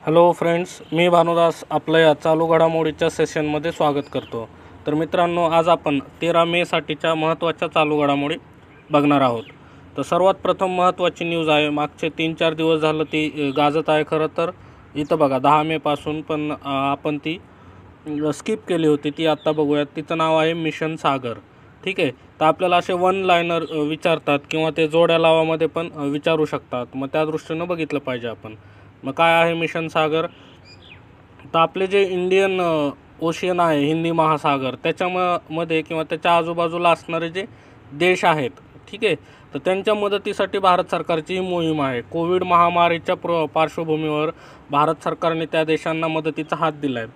Hello friends, मी भानुदास आपलं या चालू घडामोडीच्या सेशनमध्ये स्वागत करतो. तर मित्रांनो, आज आपण 13 मेसाठीच्या महत्त्वाच्या चालू घडामोडी बघणार आहोत. तर सर्वात प्रथम महत्त्वाची न्यूज आहे, मागचे 3-4 दिवस झालं ती गाजत आहे. खरं तर इथं बघा 10 मेपासून, पण आपण ती स्किप केली होती. ती आत्ता बघूयात. तिचं नाव आहे मिशन सागर. ठीक आहे. तर आपल्याला असे वन लायनर विचारतात किंवा ते जोड्या लावामध्ये पण विचारू शकतात. मग त्या दृष्टीनं बघितलं पाहिजे आपण. मग काय आहे मिशन सागर? तर आपले जे इंडियन ओशियन आहे, हिंदी महासागर, त्याच्यामध्ये किंवा त्याच्या आजूबाजूला असणारे जे देश आहेत, ठीक आहे, तर त्यांच्या मदतीसाठी भारत सरकारची ही मोहीम आहे. कोविड महामारीच्या पार्श्वभूमीवर भारत सरकारने त्या देशांना मदतीचा हात दिला आहे.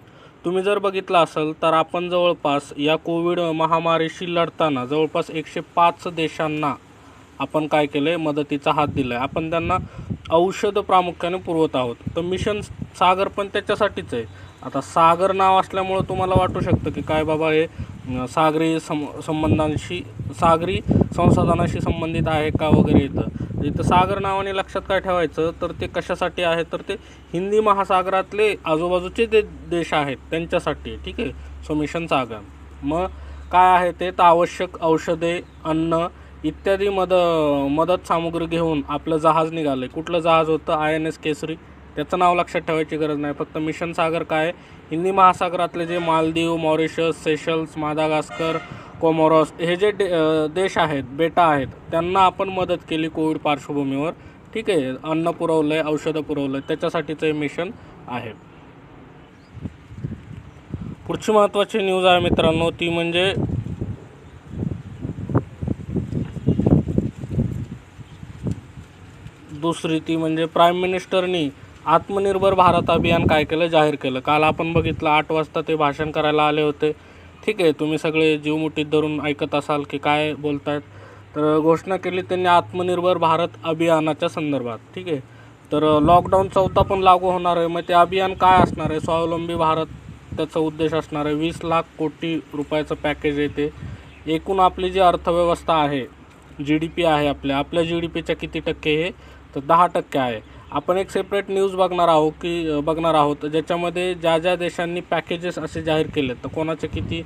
तुम्ही जर बघितलं असेल तर आपण जवळपास या कोविड महामारीशी लढताना जवळपास 105 देशांना आपण काय केलं आहे, मदतीचा हात दिला आहे. आपण त्यांना औषध प्रामुख्याने पुरवत आहोत. तर मिशन सागर पण त्याच्यासाठीच आहे. आता सागर नाव असल्यामुळं तुम्हाला वाटू शकतं की काय बाबा हे सागरी सागरी संसाधनाशी संबंधित आहे का वगैरे. इथं सागर नावाने लक्षात काय ठेवायचं, तर ते कशासाठी आहे, तर ते हिंदी महासागरातले आजूबाजूचे जे देश आहेत त्यांच्यासाठी. ठीक आहे. सो मिशन सागर मग काय आहे ते, तर आवश्यक औषधे, अन्न इत्यादी मदत सामुग्री घेऊन आपलं जहाज निघालं आहे. कुठलं जहाज होतं? INS केसरी. त्याचं नाव लक्षात ठेवायची गरज नाही. फक्त मिशन सागर काय, हिंदी महासागरातले जे मालदीव, मॉरिशस, सेशल्स, मादागास्कर, कोमोरॉस हे जे देश आहेत, बेटा आहेत, त्यांना आपण मदत केली कोविड पार्श्वभूमीवर. ठीक आहे. अन्न पुरवलं आहे, औषधं पुरवलं आहे, त्याच्यासाठीचं हे मिशन आहे. पुढची महत्त्वाची न्यूज आहे मित्रांनो, ती म्हणजे ती म्हणजे प्राईम मिनिस्टरनी आत्मनिर्भर भारत अभियान काय केलं, जाहीर केलं. काल आपण बघितलं 8 वाजता ते भाषण करायला आले होते. ठीक आहे. तुम्ही सगळे जीव मुठीत धरून ऐकत असाल की काय बोलत आहेत. तर घोषणा केली त्यांनी आत्मनिर्भर भारत अभियानाच्या संदर्भात. ठीक आहे. तर लॉकडाऊन 4था पण लागू होणार आहे. मग ते अभियान काय असणार आहे? स्वावलंबी भारत त्याचा उद्देश असणार आहे. 20 लाख कोटी रुपयाचं पॅकेज आहे ते. एकूण आपली जी अर्थव्यवस्था आहे, GDP आहे, आपल्या GDPच्या किती टक्के हे, तर 10% आहे. आपण एक सेपरेट न्यूज बघणार आहोत ज्याच्यामध्ये ज्या देशांनी पॅकेजेस असे जाहीर केले, तर कोणाचे किती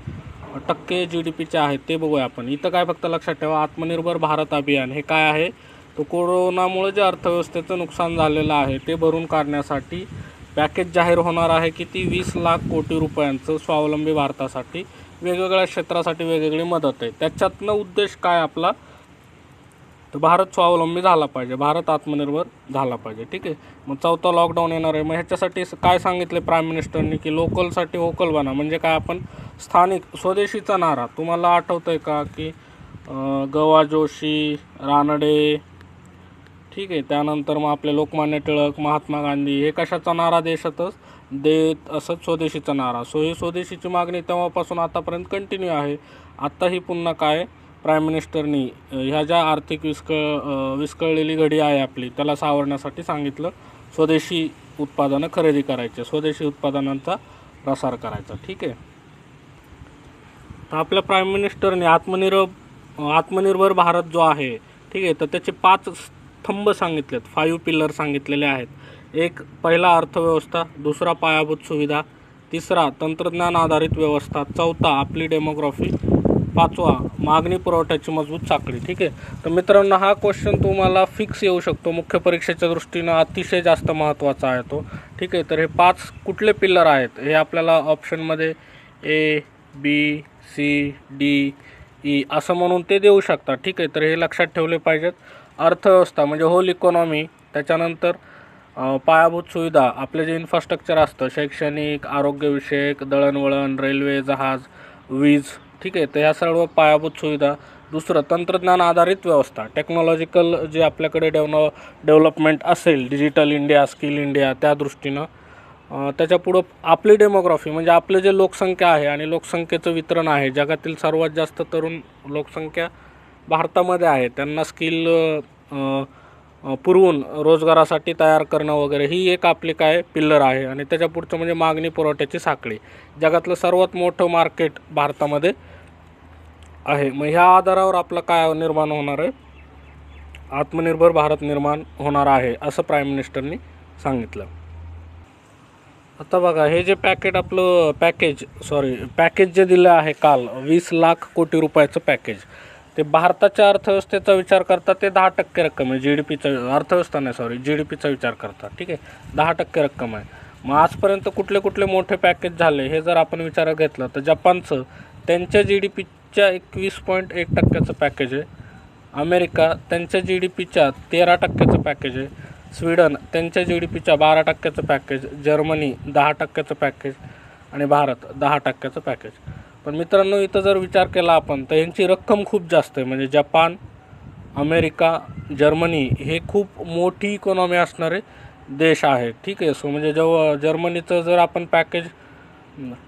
टक्के GDPचे आहेत ते बघूया आपण. इथं काय फक्त लक्षात ठेवा, आत्मनिर्भर भारत अभियान हे काय आहे, तो कोरोनामुळे जे अर्थव्यवस्थेचं नुकसान झालेलं आहे ते भरून काढण्यासाठी पॅकेज जाहीर होणार आहे. किती? 20 लाख कोटी रुपयांचं स्वावलंबी भारतासाठी, वेगवेगळ्या क्षेत्रासाठी वेगवेगळी मदत आहे. त्याच्यातनं उद्देश काय आपला, तर भारत स्वावलंबी झाला पाहिजे, भारत आत्मनिर्भर झाला पाहिजे. ठीक आहे. मग 4था लॉकडाऊन येणार आहे. मग ह्याच्यासाठी काय सांगितले प्राईम मिनिस्टरनी की लोकलसाठी व्होकल बना. म्हणजे काय, आपण स्थानिक स्वदेशीचा नारा तुम्हाला आठवतं आहे का की गवा जोशी, रानडे, ठीक आहे, त्यानंतर मग आपले लोकमान्य टिळक, महात्मा गांधी हे कशाचा नारा देत असत? स्वदेशीचा नारा. ही स्वदेशीची मागणी तेव्हापासून आतापर्यंत कंटिन्यू आहे. आत्ताही पुन्हा काय, प्राईम मिनिस्टरनी ह्या ज्या आर्थिक विस्कळलेली घडी आहे आपली, त्याला सावरण्यासाठी सांगितलं स्वदेशी उत्पादनं खरेदी करायचे, स्वदेशी उत्पादनांचा प्रसार करायचा. ठीक आहे. तर आपल्या प्राईम मिनिस्टरने आत्मनिर्भर भारत जो आहे, ठीक आहे, तर त्याचे 5 स्तंभ सांगितलेत, 5 पिलर सांगितलेले आहेत. एक, पहिला अर्थव्यवस्था, दुसरा पायाभूत सुविधा, तिसरा तंत्रज्ञान आधारित व्यवस्था, चौथा आपली डेमोग्राफी, 5वा मागणी पुरवठ्याची मजबूत साखळी. ठीक आहे. तर मित्रांनो, हा क्वेश्चन तुम्हाला फिक्स येऊ शकतो, मुख्य परीक्षेच्या दृष्टीनं अतिशय जास्त महत्त्वाचा आहे तो. ठीक आहे. तर हे 5 कुठले पिलर आहेत हे आपल्याला ऑप्शनमध्ये A, B, C, D, E असं म्हणून ते देऊ शकतात. ठीक आहे. तर हे लक्षात ठेवले पाहिजेत. अर्थव्यवस्था म्हणजे होल इकॉनॉमी, त्याच्यानंतर पायाभूत सुविधा, आपले जे इन्फ्रास्ट्रक्चर असतं, शैक्षणिक, आरोग्यविषयक, दळणवळण, रेल्वे, जहाज, वीज. ठीक आहे. तर ह्या सर्व पायाभूत सुविधा. दुसरं, तंत्रज्ञान आधारित व्यवस्था, टेक्नॉलॉजिकल जे आपल्याकडे डेव्हलपमेंट असेल, डिजिटल इंडिया, स्किल इंडिया, त्या दृष्टीनं. त्याच्यापुढं आपली डेमोग्राफी म्हणजे आपले जे लोकसंख्या आहे आणि लोकसंख्येचं वितरण आहे, जगातील सर्वात जास्त तरुण लोकसंख्या भारतामध्ये आहे, त्यांना स्किल पुरवून रोजगारासाठी तयार करणं वगैरे, ही एक आपली काय पिल्लर आहे. आणि त्याच्या पुढचं म्हणजे मागणी पुरवठ्याची साखळी, जगातलं सर्वात मोठं मार्केट भारतामध्ये आहे. मग ह्या आधारावर आपलं काय निर्माण होणार आहे, आत्मनिर्भर भारत निर्माण होणार आहे, असं प्राईम मिनिस्टरनी सांगितलं. आता बघा, हे जे पॅकेज जे दिलं आहे काल 20 लाख कोटी रुपयाचं पॅकेज, ते भारताच्या अर्थव्यवस्थेचा विचार करता ते 10% रक्कम आहे. GDPचा अर्थव्यवस्था नाही, GDPचा विचार करता. ठीक आहे, 10% रक्कम आहे. मग आजपर्यंत कुठले कुठले मोठे पॅकेज झाले हे जर आपण विचारात घेतलं तर जपानचं त्यांच्या GDPच्या 21.1% पॅकेज आहे. अमेरिका त्यांच्या GDPच्या 13% पॅकेज आहे. स्वीडन त्यांच्या GDPच्या 12% पॅकेज. जर्मनी 10% पॅकेज आणि भारत 10% पॅकेज. पण मित्रांनो, इथं जर विचार केला आपण तर यांची रक्कम खूप जास्त आहे. म्हणजे जपान, अमेरिका, जर्मनी हे खूप मोठी इकॉनॉमी असणारे देश आहेत. ठीक आहे. सो म्हणजे जेव्हा जर्मनीचं जर आपण पॅकेज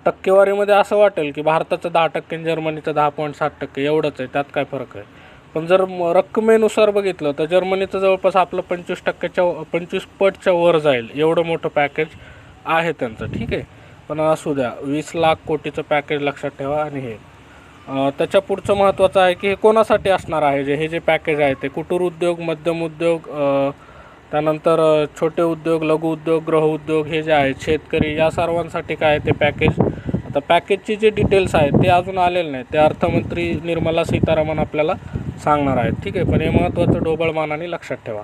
टक्केवारीमध्ये असं वाटेल की भारताचं 10% आणि जर्मनीचं 10.7% एवढंच आहे, त्यात काय फरक आहे. पण जर रकमेनुसार बघितलं तर जर्मनीचं जवळपास आपलं 25 पटच्या वर जाईल, एवढं मोठं पॅकेज आहे त्यांचं. ठीक आहे. पण असू द्या, 20 लाख कोटीचं पॅकेज लक्षात ठेवा. आणि हे त्याच्या पुढचं महत्त्वाचं आहे की हे कोणासाठी असणार आहे. हे जे पॅकेज आहे ते कुटीर उद्योग, मध्यम उद्योग, त्यानंतर छोटे उद्योग, लघु उद्योग, गृह उद्योग, हे जे आहेत शेतकरी, या सर्वांसाठी काय आहे ते पॅकेज. आता पॅकेजचे जे डिटेल्स आहेत ते अजून आलेले नाहीत, ते अर्थमंत्री निर्मला सीतारामन आपल्याला सांगणार आहेत. ठीक आहे. पण हे महत्त्वाचं ढोबळमानाने लक्षात ठेवा.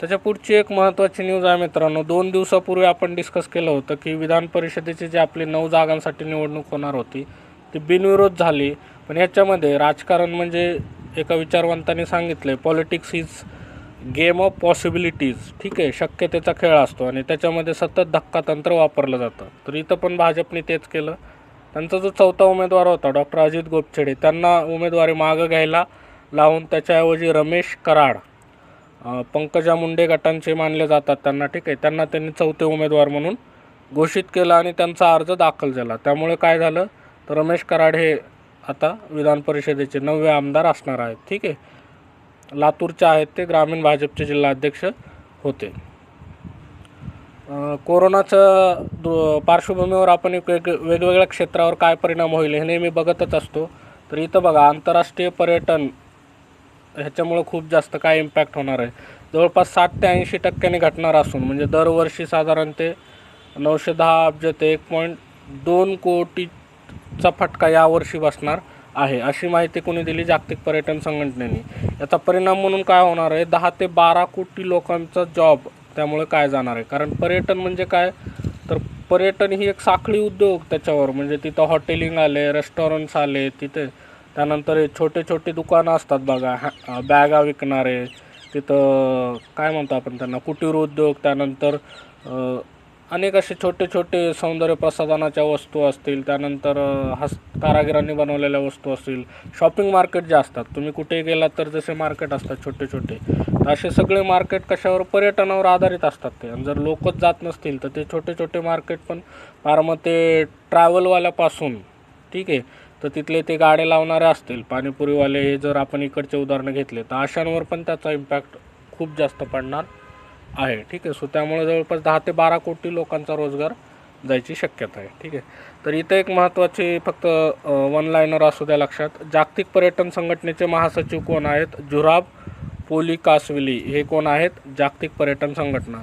त्याच्या पुढची एक महत्त्वाची न्यूज आहे मित्रांनो. 2 दिवसापूर्वी आपण डिस्कस केलं होतं की विधान परिषदेची जी आपली 9 जागांसाठी निवडणूक होणार होती ती बिनविरोध झाली. पण याच्यामध्ये राजकारण, म्हणजे एका विचारवंतांनी सांगितलं आहे, politics is game of possibilities. ठीक आहे, शक्यतेचा खेळ असतो आणि त्याच्यामध्ये सतत धक्कातंत्र वापरलं जातं. तर इथं पण भाजपने तेच केलं. त्यांचा जो 4था उमेदवार होता डॉक्टर अजित गोपछेडे, त्यांना उमेदवारी मागं घ्यायला लावून त्याच्याऐवजी रमेश कराड, पंकजा मुंडे गटांचे मानले जातात त्यांना. ठीक आहे, त्यांना त्यांनी 4थे उमेदवार म्हणून घोषित केलं आणि त्यांचा अर्ज दाखल झाला. त्यामुळे काय झालं तर रमेश कराड हे आता विधान परिषदेचे 9वे आमदार असणार आहेत. ठीक आहे. लातूरचे आहेत ते, ग्रामीण भाजपचे जिल्हाध्यक्ष होते. कोरोनाच्या पार्श्वभूमीवर आपण वेगवेगळ्या क्षेत्रावर काय परिणाम होईल हे नेहमी बघतच असतो. तर इथं बघा, आंतरराष्ट्रीय पर्यटन ह्याच्यामुळं खूप जास्त काय इम्पॅक्ट होणार आहे. जवळपास 60 ते 80% घटणार असून, म्हणजे दरवर्षी साधारण ते 910 अब्ज ते 1.2 कोटीचा फटका यावर्षी बसणार आहे, अशी माहिती कोणी दिली, जागतिक पर्यटन संघटनेने. याचा परिणाम म्हणून काय होणार आहे, 10 ते 12 कोटी लोकांचा जॉब त्यामुळे काय जाणार आहे. कारण पर्यटन म्हणजे काय, तर पर्यटन ही एक साखळी उद्योग त्याच्यावर, म्हणजे तिथं हॉटेलिंग आले, रेस्टॉरंट्स आले तिथे, त्यानंतर छोटे छोटे दुकानं असतात बघा, बॅगा विकणारे, तिथं काय म्हणतो आपण त्यांना, कुटीर उद्योग, त्यानंतर अनेक असे छोटे छोटे सौंदर्य प्रसाधनाच्या वस्तू असतील, त्यानंतर कारागिरांनी बनवलेल्या वस्तू असतील, शॉपिंग मार्केट जे असतात, तुम्ही कुठेही गेलात तर जसे मार्केट असतात छोटे छोटे, तर असे सगळे मार्केट कशावर, पर्यटनावर आधारित असतात ते. आणि जर लोकच जात नसतील तर ते छोटे छोटे मार्केट पण फार मग ते ट्रॅव्हलवाल्यापासून, ठीक आहे, तर तिथले ते गाड्या लावणारे असतील, पाणीपुरीवाले, हे जर आपण इकडचे उदाहरणं घेतले तर अशांवर पण त्याचा इम्पॅक्ट खूप जास्त पडणार आहे. ठीक आहे. सो त्यामुळे जवळपास 10 ते 12 कोटी लोकांचा रोजगार जायची शक्यता आहे. ठीक आहे. तर इथं एक महत्त्वाची फक्त वन लाईनर असू द्या लक्षात. जागतिक पर्यटन संघटनेचे महासचिव कोण आहेत, जुराब पोलिकासविली हे कोण आहेत, जागतिक पर्यटन संघटना.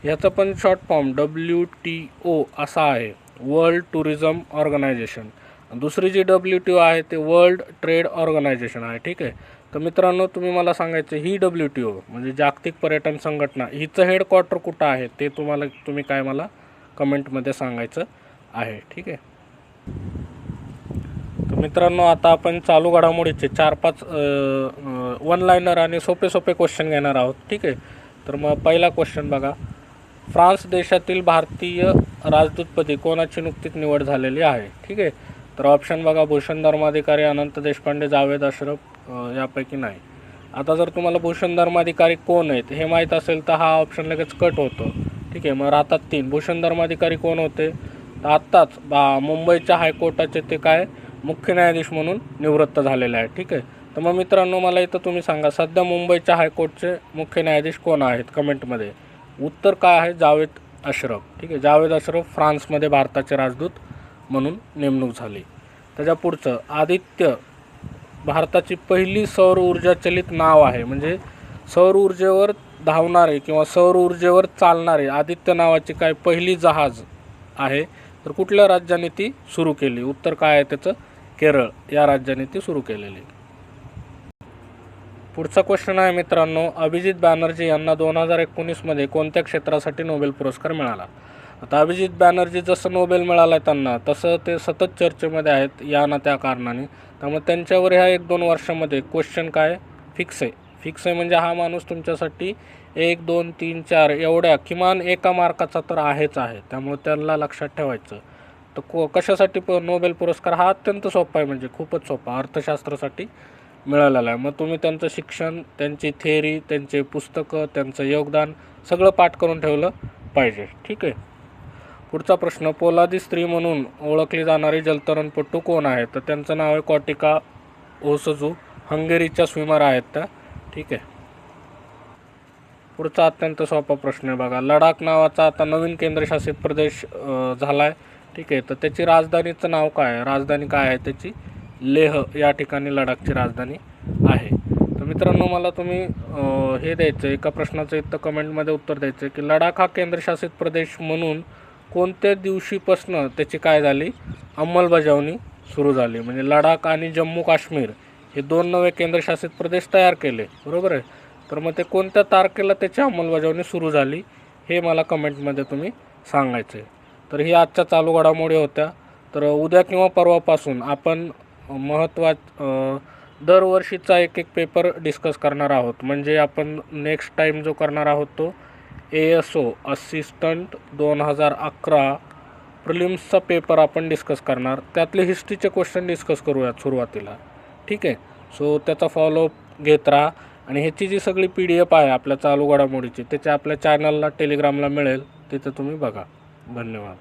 ह्याचं पण शॉर्ट फॉर्म WTO असा आहे, वर्ल्ड टुरिझम ऑर्गनायझेशन. दुसरी जी WTO आहे ते वर्ल्ड ट्रेड ऑर्गनायझेशन आहे. ठीक आहे. तर मित्रांनो, तुम्ही मला सांगायचं, ही WTO म्हणजे जागतिक पर्यटन संघटना, हिचं हेडक्वार्टर कुठं आहे ते तुम्ही काय मला कमेंटमध्ये सांगायचं आहे. ठीक आहे. तर मित्रांनो, आता आपण चालू घडामोडीचे 4-5 वन लाईनर आणि सोपे सोपे क्वेश्चन घेणार आहोत. ठीक आहे. तर मग पहिला क्वेश्चन बघा, फ्रान्स देशातील भारतीय राजदूतपदी कोणाची नुकतीच निवड झालेली आहे. ठीक आहे. तर ऑप्शन बघा, भूषण धर्माधिकारी, अनंत देशपांडे, जावेद अशरफ, यापैकी नाही. आता जर तुम्हाला भूषण धर्माधिकारी कोण आहेत हे माहीत असेल तर हा ऑप्शन लगेच कट होतो. ठीक आहे. मग राहतात 3. भूषण धर्माधिकारी कोण होते, तर आत्ताच मुंबईच्या हायकोर्टाचे ते काय मुख्य न्यायाधीश म्हणून निवृत्त झालेले आहेत. ठीक आहे. तर मग मित्रांनो, मला इथं तुम्ही सांगा, सध्या मुंबईच्या हायकोर्टचे मुख्य न्यायाधीश कोण आहेत कमेंटमध्ये. उत्तर काय आहे, जावेद अशरफ. ठीक आहे. जावेद अशरफ फ्रान्समध्ये भारताचे राजदूत म्हणून नेमणूक झाली. त्याच्या पुढचं, आदित्य भारताची पहिली सौर ऊर्जा चलित नाव आहे, म्हणजे सौर ऊर्जेवर धावणारे किंवा सौर ऊर्जेवर चालणारे आदित्य नावाची काय पहिली जहाज आहे, तर कुठल्या राज्याने ती सुरू केली? उत्तर काय आहे त्याचं? केरळ या राज्याने ती सुरू केलेली. पुढचा क्वेश्चन आहे मित्रांनो, अभिजित बॅनर्जी यांना 2019मध्ये कोणत्या क्षेत्रासाठी नोबेल पुरस्कार मिळाला? आता अभिजित बॅनर्जी जसं नोबेल मिळाला आहे त्यांना, तसं ते सतत चर्चेमध्ये आहेत या ना त्या कारणाने. त्यामुळे त्यांच्यावर ह्या 1-2 वर्षामध्ये क्वेश्चन काय फिक्स आहे. फिक्स आहे म्हणजे हा माणूस तुमच्यासाठी 1, 2, 3, 4 एवढ्या किमान एका मार्काचा तर आहेच आहे. त्यामुळे त्याला लक्षात ठेवायचं. तर कशासाठी नोबेल पुरस्कार? हा अत्यंत सोपा आहे, म्हणजे खूपच सोपा, अर्थशास्त्रासाठी मिळालेला आहे. मग तुम्ही त्यांचं शिक्षण, त्यांची थेअरी, त्यांचे पुस्तकं, त्यांचं योगदान सगळं पाठ करून ठेवलं पाहिजे. ठीक आहे. पुढचा प्रश्न, पोलादी स्त्री म्हणून ओळखली जाणारी जलतरणपटू कोण आहे? तर त्यांचं नाव आहे कॉटिका ओसजू. हंगेरीच्या स्विमर आहेत त्या. ठीक आहे. पुढचा अत्यंत सोपा प्रश्न आहे बघा. लडाख नावाचा आता नवीन केंद्रशासित प्रदेश झाला आहे. ठीक आहे. तर त्याची राजधानीचं नाव काय आहे? राजधानी काय आहे त्याची? लेह या ठिकाणी लडाखची राजधानी आहे. तर मित्रांनो, मला तुम्ही हे द्यायचं, एका प्रश्नाचं इथं कमेंटमध्ये उत्तर द्यायचं की लडाख हा केंद्रशासित प्रदेश म्हणून कोणत्या दिवशीपासून त्याची काय झाली अंमलबजावणी सुरू झाली? म्हणजे लडाख आणि जम्मू काश्मीर हे 2 नवे केंद्रशासित प्रदेश तयार केले, बरोबर आहे. तर मग ते कोणत्या तारखेला त्याची अंमलबजावणी सुरू झाली हे मला कमेंटमध्ये तुम्ही सांगायचं आहे. तर ही आजच्या चालू घडामोडी होत्या. तर उद्या किंवा परवापासून आपण दरवर्षीचा एक पेपर डिस्कस करणार आहोत. म्हणजे आपण नेक्स्ट टाईम जो करणार आहोत तो ASO असिस्टंट 2011 प्रिलिम्सचा पेपर आपण डिस्कस करणार. त्यातले हिस्ट्रीचे क्वेश्चन डिस्कस करूयात सुरुवातीला. ठीक आहे. सो त्याचा फॉलोअप घेत राहा. आणि ह्याची जी सगळी PDF आहे आपल्या चालू घडामोडीची, त्याच्या आपल्या चॅनलला टेलिग्रामला मिळेल, तिथे तुम्ही बघा. धन्यवाद.